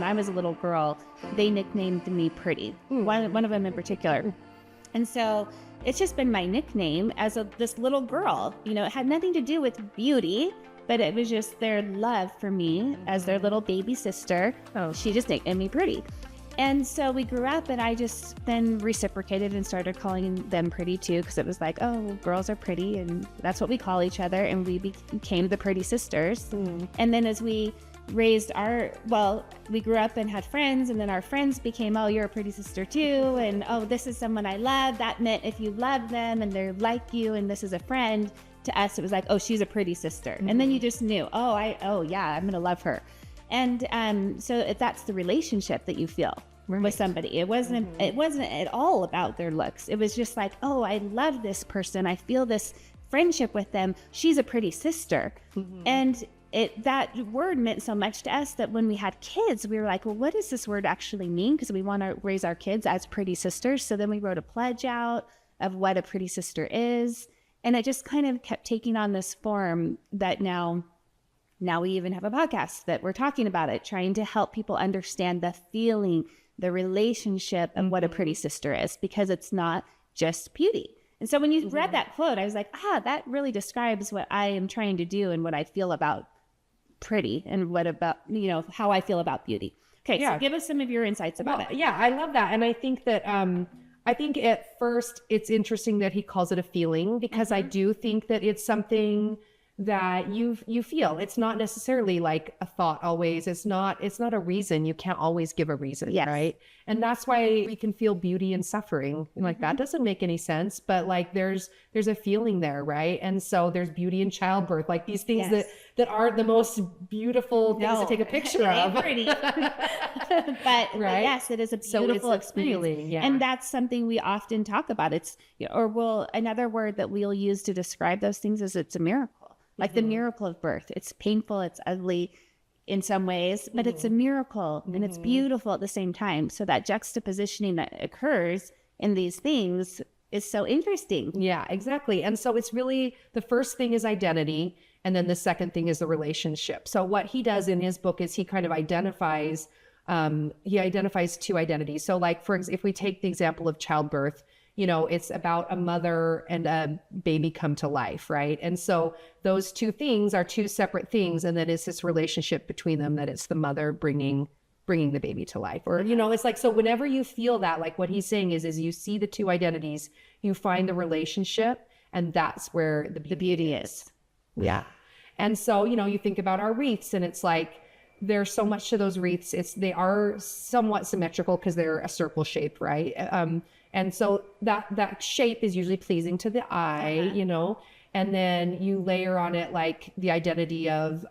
when I was a little girl, they nicknamed me Pretty. One of them in particular. And so it's just been my nickname as this little girl. You know, it had nothing to do with beauty, but it was just their love for me as their little baby sister. Oh, she just nicknamed me Pretty. And so we grew up, and I just then reciprocated and started calling them Pretty too, because it was like, oh, girls are pretty, and that's what we call each other. And we became the Pretty Sisters. And then as we raised we grew up and had friends, and then our friends became, oh, you're a pretty sister too, and oh, this is someone I love. That meant if you love them and they're like you and this is a friend, to us it was like, oh, she's a pretty sister. And then you just knew, oh yeah, I'm gonna love her. And so that's the relationship that you feel with somebody. It wasn't at all about their looks. It was just like, oh, I love this person, I feel this friendship with them, she's a pretty sister. And that word meant so much to us that when we had kids, we were like, well, what does this word actually mean? Because we want to raise our kids as pretty sisters. So then we wrote a pledge out of what a pretty sister is. And it just kind of kept taking on this form that now we even have a podcast that we're talking about it, trying to help people understand the feeling, the relationship, and what a pretty sister is, because it's not just beauty. And so when you read that quote, I was like, that really describes what I am trying to do and what I feel about pretty, and what about, how I feel about beauty. Okay, so give us some of your insights about it. Yeah, I love that. And I think that, I think at first it's interesting that he calls it a feeling, because I do think that it's something that you feel. It's not necessarily like a thought always. It's not a reason. You can't always give a reason, right? And that's why we can feel beauty and suffering. Like that doesn't make any sense, but like there's a feeling there, right? And so there's beauty in childbirth, like these things that aren't the most beautiful things to take a picture of. Pretty. but yes, it is a beautiful experience. Feeling, and that's something we often talk about. It's, another word that we'll use to describe those things is it's a miracle. Like the miracle of birth. It's painful, it's ugly in some ways, but it's a miracle and it's beautiful at the same time. So that juxtapositioning that occurs in these things is so interesting. Yeah, exactly. And so it's really, the first thing is identity, and then the second thing is the relationship. So what he does in his book is he kind of identifies two identities. So like, if we take the example of childbirth, it's about a mother and a baby come to life, right? And so those two things are two separate things. And then it's this relationship between them, that it's the mother bringing the baby to life. Or, it's like, so whenever you feel that, like what he's saying is you see the two identities, you find the relationship, and that's where the beauty is. Yeah. And so, you think about our wreaths, and it's like, there's so much to those wreaths. They are somewhat symmetrical because they're a circle shape, right? And so that shape is usually pleasing to the eye, and then you layer on it like the identity of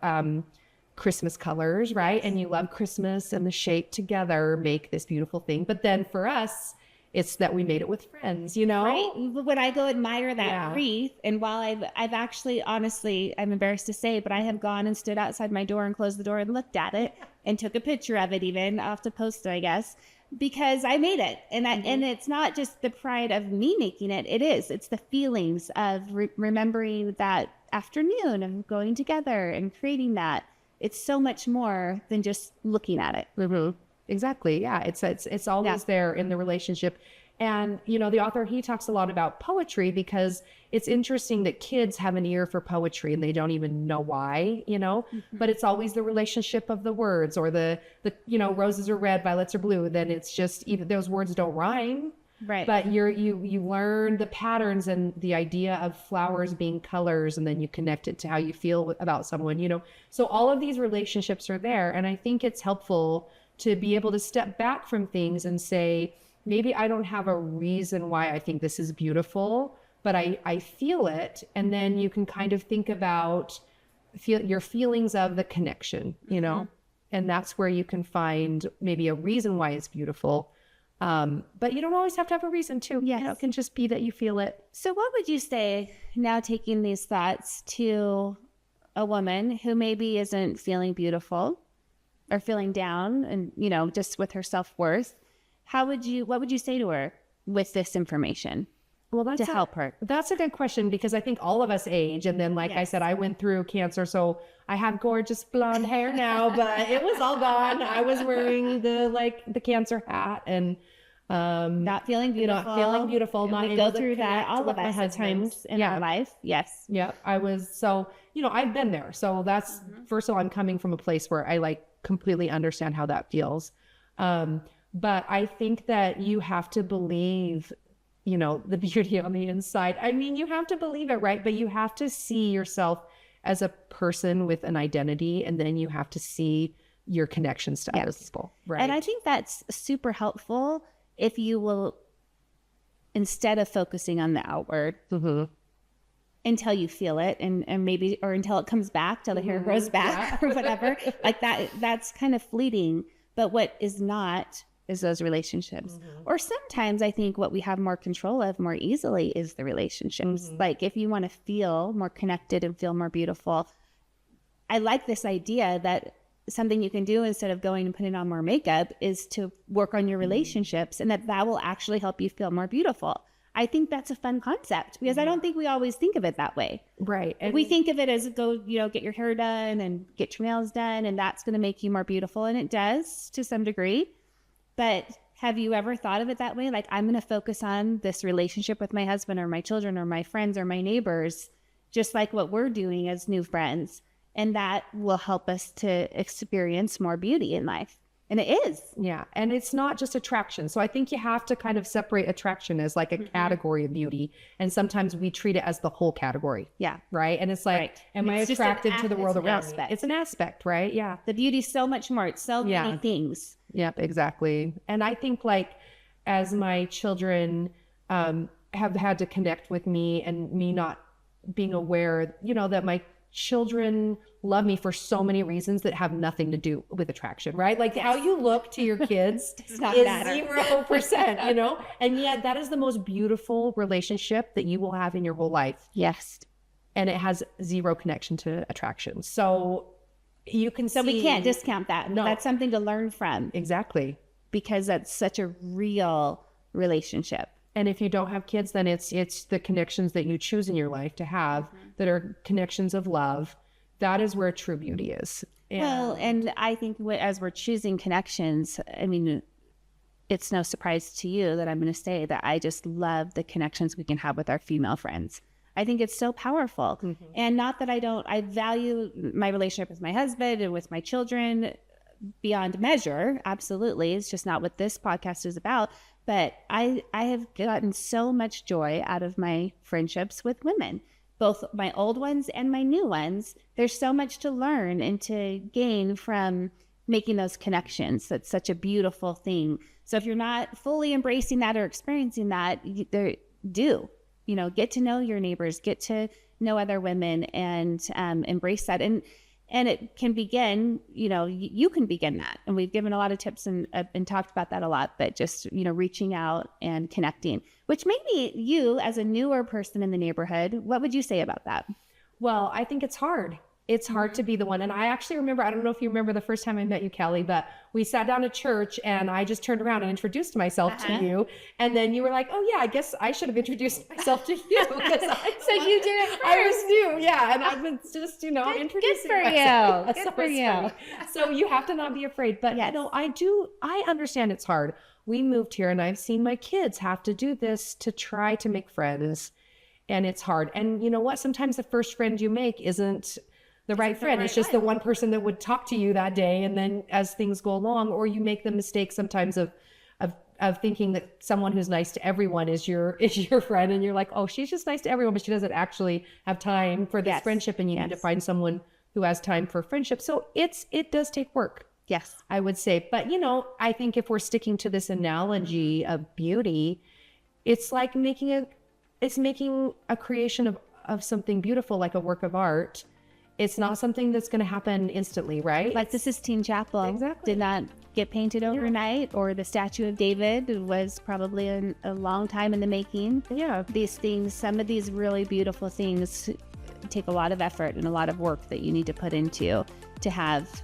Christmas colors, right? And you love Christmas, and the shape together make this beautiful thing. But then for us, it's that we made it with friends, Right. When I go admire that wreath, and while I've actually, honestly, I'm embarrassed to say, but I have gone and stood outside my door and closed the door and looked at it and took a picture of it even. I'll have to post it, I guess, because I made it. And and it's not just the pride of me making it. It's the feelings of remembering that afternoon and going together and creating that. It's so much more than just looking at it. Exactly. Yeah. It's always there in the relationship. And, the author, he talks a lot about poetry, because it's interesting that kids have an ear for poetry and they don't even know why, but it's always the relationship of the words, or the roses are red, violets are blue. Then it's just, even those words don't rhyme. Right. But you learn the patterns and the idea of flowers being colors, and then you connect it to how you feel about someone, so all of these relationships are there. And I think it's helpful to be able to step back from things and say, maybe I don't have a reason why I think this is beautiful, but I feel it. And then you can kind of think about your feelings of the connection, and that's where you can find maybe a reason why it's beautiful. But you don't always have to have a reason to. Yes. It can just be that you feel it. So what would you say, now taking these thoughts to a woman who maybe isn't feeling beautiful or feeling down, and, just with her self-worth, what would you say to her with this information? Well, to help her? That's a good question, because I think all of us age. And then, like I said, I went through cancer, so I have gorgeous blonde hair now, but it was all gone. I was wearing the cancer hat and Not feeling beautiful. not feeling beautiful. Not We able go to through that connect all with of my us at husband. times in our life. Yes. Yeah, I was. So, I've been there. So that's, first of all, I'm coming from a place where I like completely understand how that feels. But I think that you have to believe, the beauty on the inside. I mean, you have to believe it, right? But you have to see yourself as a person with an identity, and then you have to see your connections to other people, right? And I think that's super helpful if you will, instead of focusing on the outward, until you feel it and maybe, or until it comes back, till the hair grows back or whatever, like that's kind of fleeting. But what is not is those relationships. Or sometimes I think what we have more control of more easily is the relationships. Like if you want to feel more connected and feel more beautiful, I like this idea that something you can do instead of going and putting on more makeup is to work on your relationships, and that will actually help you feel more beautiful. I think that's a fun concept because I don't think we always think of it that way. Right. And we think of it as go, get your hair done and get your nails done, and that's going to make you more beautiful. And it does to some degree. But have you ever thought of it that way? Like, I'm going to focus on this relationship with my husband or my children or my friends or my neighbors, just like what we're doing as new friends. And that will help us to experience more beauty in life. And it is. Yeah. And it's not just attraction. So I think you have to kind of separate attraction as like a category of beauty. And sometimes we treat it as the whole category. Yeah. Right. And it's like, am I attracted to the world around me? It's an aspect, right? Yeah. The beauty's so much more. It's so many things. Yep, exactly. And I think like as my children have had to connect with me and me not being aware, that my children love me for so many reasons that have nothing to do with attraction, right? Like how you look to your kids is 0%, and yet that is the most beautiful relationship that you will have in your whole life. Yes. And it has zero connection to attraction. So you can So we can't discount that. No. That's something to learn from. Exactly. Because that's such a real relationship. And if you don't have kids, then it's the connections that you choose in your life to have that are connections of love. That is where true beauty is. And I think as we're choosing connections, I mean, it's no surprise to you that I'm going to say that I just love the connections we can have with our female friends. I think it's so powerful. And not that I value my relationship with my husband and with my children beyond measure. Absolutely. It's just not what this podcast is about. But I have gotten so much joy out of my friendships with women, both my old ones and my new ones. There's so much to learn and to gain from making those connections. That's such a beautiful thing. So if you're not fully embracing that or experiencing that, get to know your neighbors, get to know other women, and embrace that. And it can begin, you can begin that. And we've given a lot of tips and talked about that a lot, but just, reaching out and connecting, which maybe you as a newer person in the neighborhood, what would you say about that? Well, I think it's hard. It's hard to be the one. And I actually remember, I don't know if you remember the first time I met you, Kelly, but we sat down at church and I just turned around and introduced myself to you. And then you were like, oh yeah, I guess I should have introduced myself to you. So you did it first. I was new. Yeah. And I've been just, introducing good for myself. you. Good for you. So you have to not be afraid. But I understand it's hard. We moved here and I've seen my kids have to do this to try to make friends. And it's hard. And you know what? Sometimes the first friend you make isn't the right friend. It's just the one person that would talk to you that day. And then as things go along, or you make the mistake sometimes of thinking that someone who's nice to everyone is your friend. And you're like, oh, she's just nice to everyone, but she doesn't actually have time for this friendship. And you need to find someone who has time for friendship. So it does take work. Yes, I would say. But, I think if we're sticking to this analogy of beauty, it's like making a creation of something beautiful, like a work of art. It's not something that's going to happen instantly, right? Like the Sistine Chapel did not get painted overnight, or the Statue of David was probably a long time in the making. Yeah. These things, some of these really beautiful things take a lot of effort and a lot of work that you need to put into to have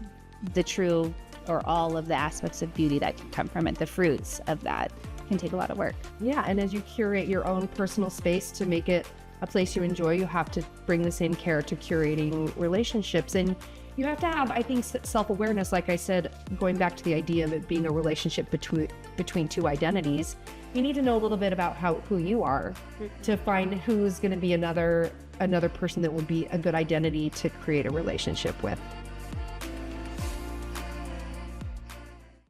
the true, or all of the aspects of beauty that can come from it. The fruits of that can take a lot of work. Yeah. And as you curate your own personal space to make it a place you enjoy, you have to bring the same care to curating relationships. And you have to have, I think, self-awareness. Like I said, going back to the idea of it being a relationship between two identities, you need to know a little bit about who you are to find who's going to be another person that will be a good identity to create a relationship with.